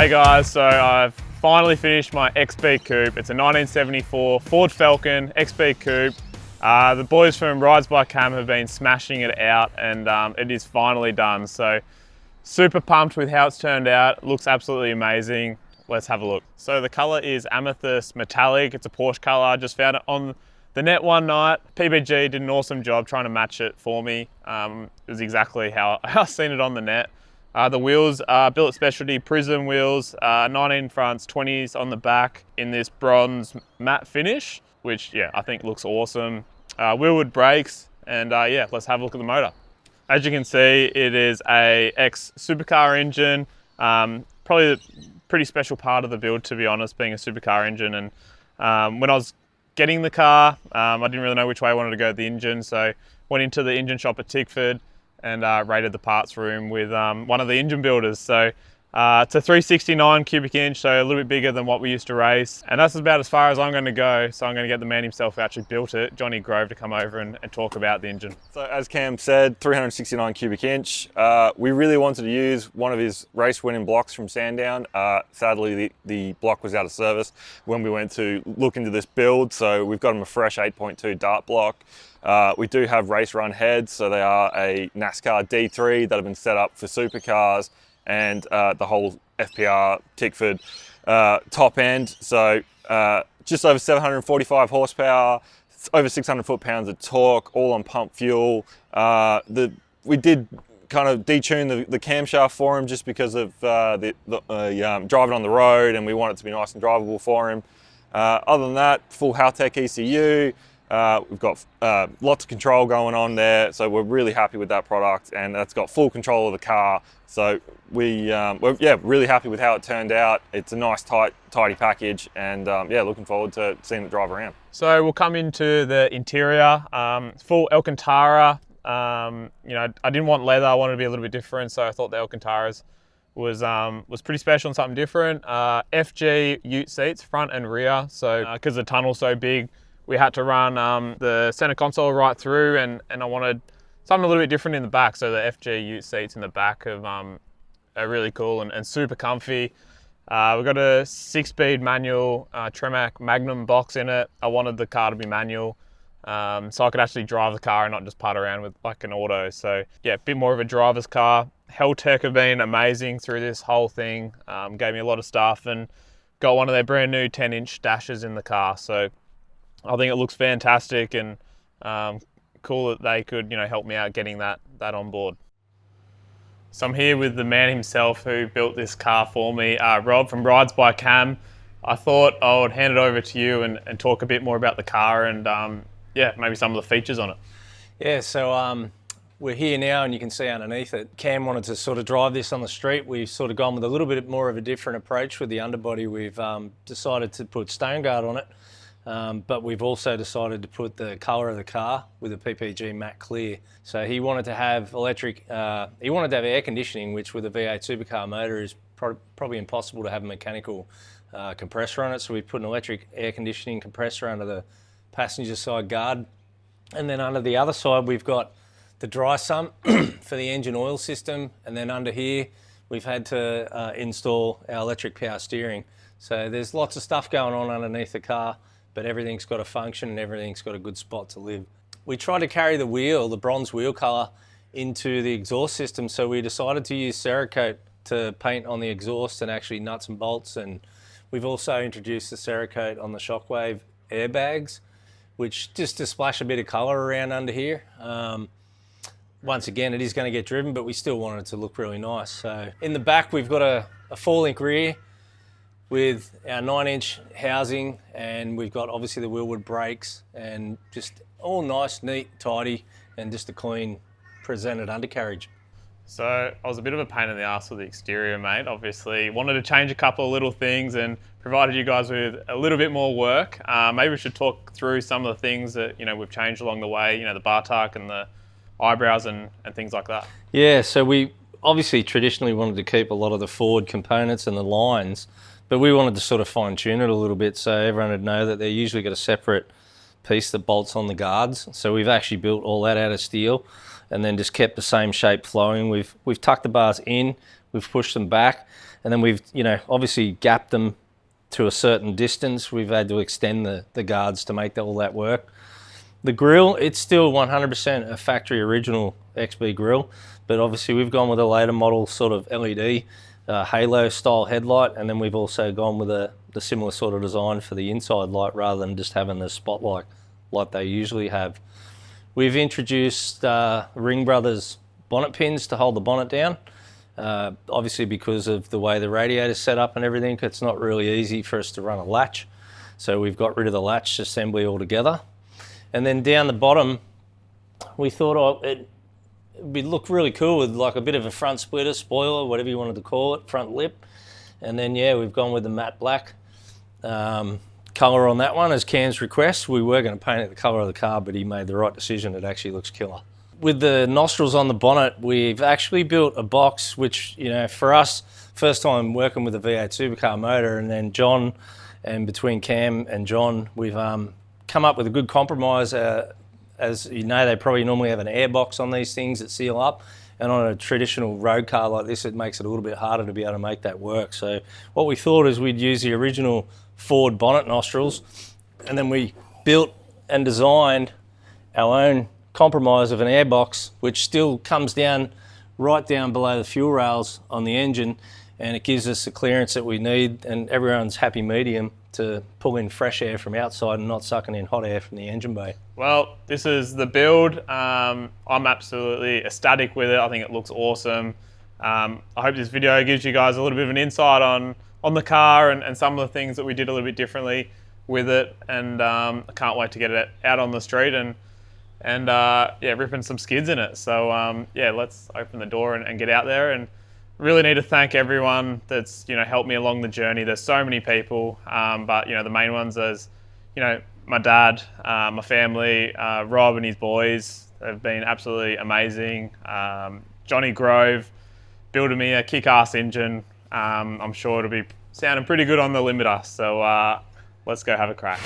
Hey guys, so I've finally finished my XB Coupe. It's a 1974 Ford Falcon XB Coupe. The boys from Rides by Cam have been smashing it out, and it is finally done. So super pumped with how it's turned out. It looks absolutely amazing. Let's have a look. So the color is Amethyst Metallic. It's a Porsche color. I just found it on the net one night. PBG did an awesome job trying to match it for me. It was exactly how I seen it on the net. The wheels are Billet Specialty Prism wheels, 19 fronts, 20s on the back in this bronze matte finish, which yeah, I think looks awesome. Wheelwood brakes, and yeah, let's have a look at the motor. As you can see, it is a ex-Supercar engine. Probably a pretty special part of the build, to be honest, being a Supercar engine. And when I was getting the car, I didn't really know which way I wanted to go with the engine, so went into the engine shop at Tickford and raided the parts room with one of the engine builders. So it's a 369 cubic inch, so a little bit bigger than what we used to race. And that's about as far as I'm going to go. So I'm going to get the man himself who actually built it, Johnny Grove, to come over and talk about the engine. So as Cam said, 369 cubic inch. We really wanted to use one of his race winning blocks from Sandown. Sadly, the block was out of service when we went to look into this build. So we've got him a fresh 8.2 dart block. We do have race run heads, so they are a NASCAR D3 that have been set up for supercars, and the whole FPR Tickford top end. So just over 745 horsepower, over 600 foot-pounds of torque, all on pump fuel. We did kind of detune the camshaft for him just because of driving on the road, and we want it to be nice and drivable for him. Other than that, full Haltech ECU. We've got lots of control going on there, so we're really happy with that product, and that's got full control of the car. So we're really happy with how it turned out. It's a nice, tidy package, and yeah, looking forward to seeing it drive around. So we'll come into the interior, full Alcantara. You know, I didn't want leather, I wanted to be a little bit different, so I thought the Alcantaras was pretty special and something different. FG ute seats, front and rear, so because the tunnel's so big, we had to run the center console right through, and I wanted something a little bit different in the back. So the FG ute seats in the back are really cool and super comfy. We've got a 6-speed manual Tremac Magnum box in it. I wanted the car to be manual, so I could actually drive the car and not just putt around with like an auto. So yeah, a bit more of a driver's car. Haltech have been amazing through this whole thing. Gave me a lot of stuff, and got one of their brand new 10-inch dashes in the car. So I think it looks fantastic, and cool that they could, you know, help me out getting that on board. So I'm here with the man himself who built this car for me, Rob from Rides by Cam. I thought I would hand it over to you and talk a bit more about the car and yeah, maybe some of the features on it. Yeah, so we're here now, and you can see underneath it, Cam wanted to sort of drive this on the street. We've sort of gone with a little bit more of a different approach with the underbody. We've decided to put stone guard on it. But we've also decided to put the colour of the car with a PPG matte clear. So he wanted to have he wanted to have air conditioning, which with a V8 supercar motor is probably impossible to have a mechanical compressor on it. So we put an electric air conditioning compressor under the passenger side guard. And then under the other side, we've got the dry sump for the engine oil system. And then under here, we've had to install our electric power steering. So there's lots of stuff going on underneath the car, but everything's got a function and everything's got a good spot to live. We tried to carry the wheel, the bronze wheel colour, into the exhaust system, so we decided to use Cerakote to paint on the exhaust and actually nuts and bolts, and we've also introduced the Cerakote on the Shockwave airbags, which just to splash a bit of colour around under here. Once again, it is going to get driven, but we still want it to look really nice. So in the back, we've got a 4-link rear with our 9-inch housing, and we've got obviously the wheelwood brakes, and just all nice, neat, tidy, and just a clean presented undercarriage. So I was a bit of a pain in the ass with the exterior, mate. Obviously wanted to change a couple of little things and provided you guys with a little bit more work. Maybe we should talk through some of the things that, you know, we've changed along the way, you know, the bar tuck and the eyebrows and things like that. Yeah, so we obviously traditionally wanted to keep a lot of the Ford components and the lines, but we wanted to sort of fine tune it a little bit so everyone would know that they're usually got a separate piece that bolts on the guards. So we've actually built all that out of steel and then just kept the same shape flowing. We've tucked the bars in. we've pushed them back, and then we've, you know, obviously gapped them to a certain distance. We've had to extend the guards to make all that work. The grill, it's still 100% a factory original XB grill, but obviously we've gone with a later model sort of LED halo style headlight, and then we've also gone with the similar sort of design for the inside light rather than just having the spotlight like they usually have. We've introduced Ring Brothers bonnet pins to hold the bonnet down. Obviously because of the way the radiator's set up and everything, it's not really easy for us to run a latch. So we've got rid of the latch assembly altogether. And then down the bottom, we thought it would look really cool with like a bit of a front splitter, spoiler, whatever you wanted to call it, front lip. And then yeah, we've gone with the matte black colour on that one as Cam's request. We were going to paint it the colour of the car, but he made the right decision. It actually looks killer. With the nostrils on the bonnet, we've actually built a box which, you know, for us, first time working with a V8 supercar motor, and then John, and between Cam and John, we've come up with a good compromise. As you know, they probably normally have an air box on these things that seal up, and on a traditional road car like this, it makes it a little bit harder to be able to make that work. So what we thought is we'd use the original Ford bonnet nostrils, and then we built and designed our own compromise of an airbox, which still comes down right down below the fuel rails on the engine, and it gives us the clearance that we need and everyone's happy medium to pull in fresh air from outside and not sucking in hot air from the engine bay. Well, this is the build. I'm absolutely ecstatic with it. I think it looks awesome. I hope this video gives you guys a little bit of an insight on the car and some of the things that we did a little bit differently with it, and I can't wait to get it out on the street and yeah, ripping some skids in it. So yeah, let's open the door and get out there. And really need to thank everyone that's, you know, helped me along the journey. There's so many people, but you know, the main ones is, you know, my dad, my family, Rob and his boys have been absolutely amazing. Johnny Grove building me a kick-ass engine. I'm sure it'll be sounding pretty good on the limiter. So let's go have a crack.